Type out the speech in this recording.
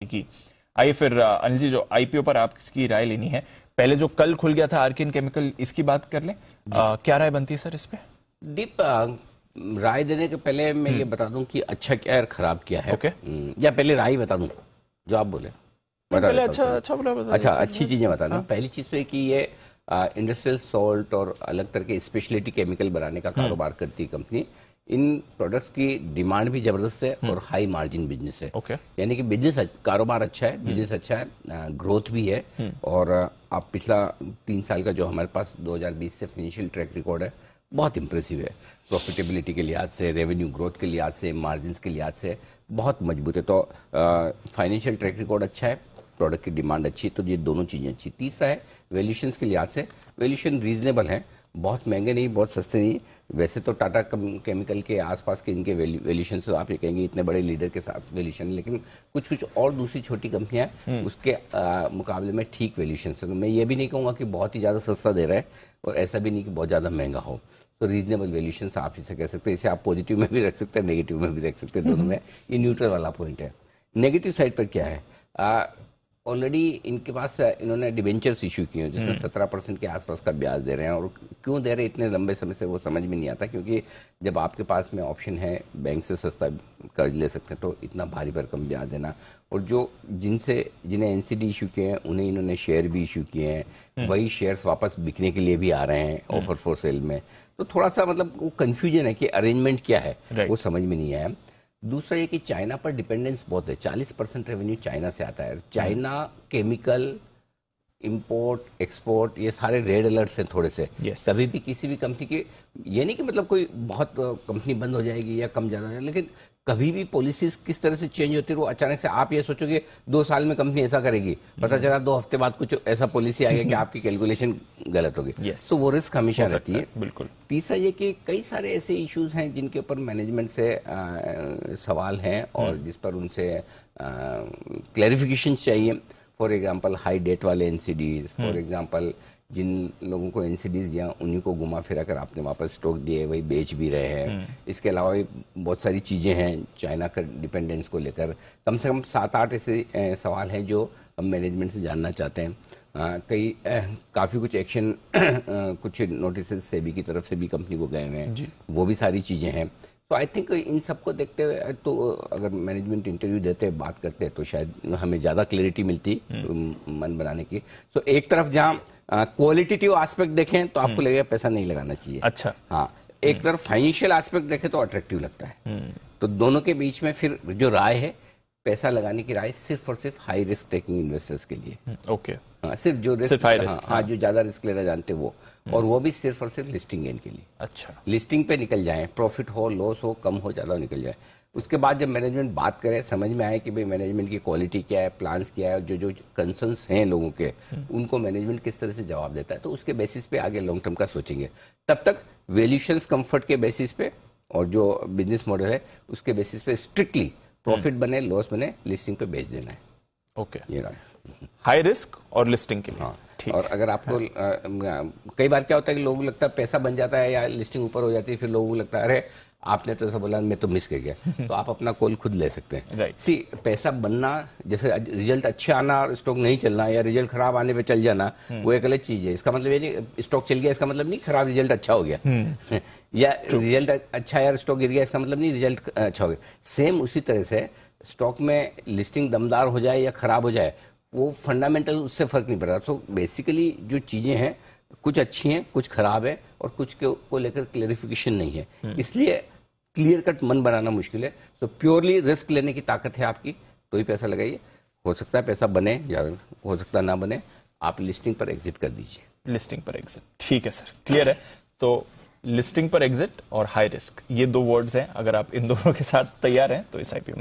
की। आइए फिर अनिल जी, जो आईपीओ पर आपकी राय लेनी है। पहले जो कल खुल गया था आर्किन केमिकल, इसकी बात कर लें। क्या राय बनती है सर इस पे? दीप, राय देने के पहले मैं ये बता दूं कि अच्छा क्या है और खराब क्या है। ओके। या पहले राय बता दूं जो आप बोले, बता पहले देता हूं। अच्छा बोला, बता अच्छा, देता अच्छी हूं। चीजें बता दूं। हाँ। पहली चीज तो है कि ये इंडस्ट्रियल सॉल्ट और अलग तरह के स्पेशलिटी केमिकल बनाने का कारोबार करती है कंपनी। इन प्रोडक्ट्स की डिमांड भी जबरदस्त है और हाई मार्जिन बिजनेस है। ओके। यानी कि बिजनेस कारोबार अच्छा है, बिजनेस अच्छा है, ग्रोथ भी है। और आप पिछला 3 साल का जो हमारे पास 2020 से फाइनेंशियल ट्रैक रिकॉर्ड है, बहुत इंप्रेसिव है। प्रॉफिटेबिलिटी के लिहाज से, रेवेन्यू ग्रोथ के लिहाज से, मार्जिन के लिहाज से बहुत मजबूत है। तो फाइनेंशियल ट्रैक रिकॉर्ड अच्छा है, प्रोडक्ट की डिमांड अच्छी है, तो ये दोनों चीजें अच्छी। तीसरा है वैल्यूएशन के लिहाज से, वैल्यूएशन रीजनेबल है, बहुत महंगे नहीं, बहुत सस्ते नहीं। वैसे तो टाटा केमिकल के आसपास के इनके वैल्यूएशन से आप ये कहेंगे इतने बड़े लीडर के साथ वैल्यूएशन, लेकिन कुछ कुछ और दूसरी छोटी कंपनियां उसके मुकाबले में ठीक वैल्यूएशन है। तो मैं ये भी नहीं कहूंगा कि बहुत ही ज्यादा सस्ता दे रहा है और ऐसा भी नहीं कि बहुत ज्यादा महंगा हो। तो रीजनेबल वैल्यूएशन आप इसे कह सकते हैं। इसे आप पॉजिटिव में भी रख सकते हैं, नेगेटिव में भी रख सकते हैं, दोनों में। ये न्यूट्रल वाला पॉइंट है। नेगेटिव साइड पर क्या है, ऑलरेडी इनके पास इन्होंने डिबेंचर्स इशू किए हैं जिसमें 17% के आसपास का ब्याज दे रहे हैं। और क्यों दे रहे हैं इतने लंबे समय से, वो समझ में नहीं आता। क्योंकि जब आपके पास में ऑप्शन है बैंक से सस्ता कर्ज ले सकते हैं, तो इतना भारी भरकम ब्याज देना। और जो जिन्हें एनसीडी इशू किए हैं उन्हें इन्होंने शेयर भी इशू किए हैं, वही शेयर्स वापस बिकने के लिए भी आ रहे हैं ऑफर फॉर सेल में। तो थोड़ा सा मतलब वो कंफ्यूजन है कि अरेंजमेंट क्या है, वो समझ में नहीं आया। दूसरा ये कि चाइना पर डिपेंडेंस बहुत है, 40% रेवेन्यू चाइना से आता है। चाइना केमिकल इंपोर्ट एक्सपोर्ट ये सारे रेड अलर्ट्स हैं थोड़े से। कभी भी किसी भी कंपनी के, ये नहीं कि मतलब कोई बहुत कंपनी बंद हो जाएगी या कम ज्यादा हो जाएगी, लेकिन कभी भी पॉलिसीज किस तरह से चेंज होती है, वो अचानक से आप ये सोचोगे 2 साल में कंपनी ऐसा करेगी, पता चला 2 हफ्ते बाद कुछ ऐसा पॉलिसी आ गया कि आपकी कैलकुलेशन गलत होगी। तो वो रिस्क हमेशा रहती है। बिल्कुल। तीसरा ये कि कई सारे ऐसे इश्यूज हैं जिनके ऊपर मैनेजमेंट से सवाल हैं और जिस पर उनसे क्लैरिफिकेशन चाहिए। फॉर एग्जाम्पल हाई डेट वाले एनसीडीज, फॉर एग्जाम्पल जिन लोगों को एनसीडीज दिया उन्हीं को घुमा फिरा कर आपने वापस स्टॉक दिए, वही बेच भी रहे हैं। इसके अलावा भी बहुत सारी चीजें हैं चाइना का डिपेंडेंस को लेकर। कम से कम 7-8 ऐसे सवाल हैं जो हम मैनेजमेंट से जानना चाहते हैं। काफी कुछ एक्शन कुछ नोटिस सेबी की तरफ से भी कंपनी को गए हुए हैं, वो भी सारी चीजें हैं। तो आई थिंक इन सबको देखते हुए तो अगर मैनेजमेंट इंटरव्यू देते बात करते तो शायद हमें ज्यादा क्लैरिटी मिलती मन बनाने की। तो एक तरफ जहां क्वालिटेटिव एस्पेक्ट देखें तो आपको लगेगा पैसा नहीं लगाना चाहिए। अच्छा। हाँ, एक तरफ फाइनेंशियल एस्पेक्ट देखें तो अट्रैक्टिव लगता है। तो दोनों के बीच में फिर जो राय है, पैसा लगाने की राय सिर्फ और सिर्फ हाई रिस्क टेकिंग इन्वेस्टर्स के लिए। ओके। सिर्फ जो रिस्क, हाँ, जो ज्यादा रिस्क लेना जानते वो, और वो भी सिर्फ और सिर्फ लिस्टिंग गेन के लिए। अच्छा। लिस्टिंग लिस्टिंग पे निकल जाए, प्रॉफिट हो लॉस हो कम हो ज्यादा निकल जाए। उसके बाद जब मैनेजमेंट बात करे, समझ में आए कि भाई मैनेजमेंट की क्वालिटी क्या है, प्लान्स क्या है, जो जो कंसर्न्स हैं लोगों के, उनको मैनेजमेंट किस तरह से जवाब देता है, तो उसके बेसिस पे आगे लॉन्ग टर्म का सोचेंगे। तब तक वैल्यूएशंस कंफर्ट के बेसिस पे और जो बिजनेस मॉडल है उसके बेसिस पे स्ट्रिक्टली प्रॉफिट बने लॉस बने लिस्टिंग पे बेच देना है। ओके। ये रहा हाई रिस्क और लिस्टिंग के लिए। हाँ। ठीक। और अगर आपको कई बार क्या होता है कि लोगों को लगता है पैसा बन जाता है या लिस्टिंग ऊपर हो जाती है, फिर लोगों को लगता है अरे आपने तो ऐसा बोला, मैं तो मिस कर गया। तो आप अपना कॉल खुद ले सकते हैं। राइट। सी, पैसा बनना, जैसे रिजल्ट अच्छा आना और स्टॉक नहीं चलना, या रिजल्ट खराब आने पे चल जाना, वो एक अलग चीज है। इसका मतलब ये नहीं स्टॉक चल गया, इसका मतलब नहीं खराब रिजल्ट अच्छा हो गया। या रिजल्ट अच्छा यार स्टॉक गिर गया, इसका मतलब नहीं रिजल्ट अच्छा हो गया। सेम उसी तरह से स्टॉक में लिस्टिंग दमदार हो जाए या खराब हो जाए, वो फंडामेंटल उससे फर्क नहीं पड़ता। सो बेसिकली जो चीजें हैं कुछ अच्छी हैं, कुछ खराब है, और कुछ को लेकर क्लेरिफिकेशन नहीं है, इसलिए क्लियर कट मन बनाना मुश्किल है। तो प्योरली रिस्क लेने की ताकत है आपकी तो ही पैसा लगाइए। हो सकता है पैसा बने या हो सकता है ना बने, आप लिस्टिंग पर एग्जिट कर दीजिए। लिस्टिंग पर एग्जिट, ठीक है सर, क्लियर है। तो लिस्टिंग पर एग्जिट और हाई रिस्क, ये 2 वर्ड्स हैं। अगर आप इन दोनों के साथ तैयार हैं तो इस आईपीओ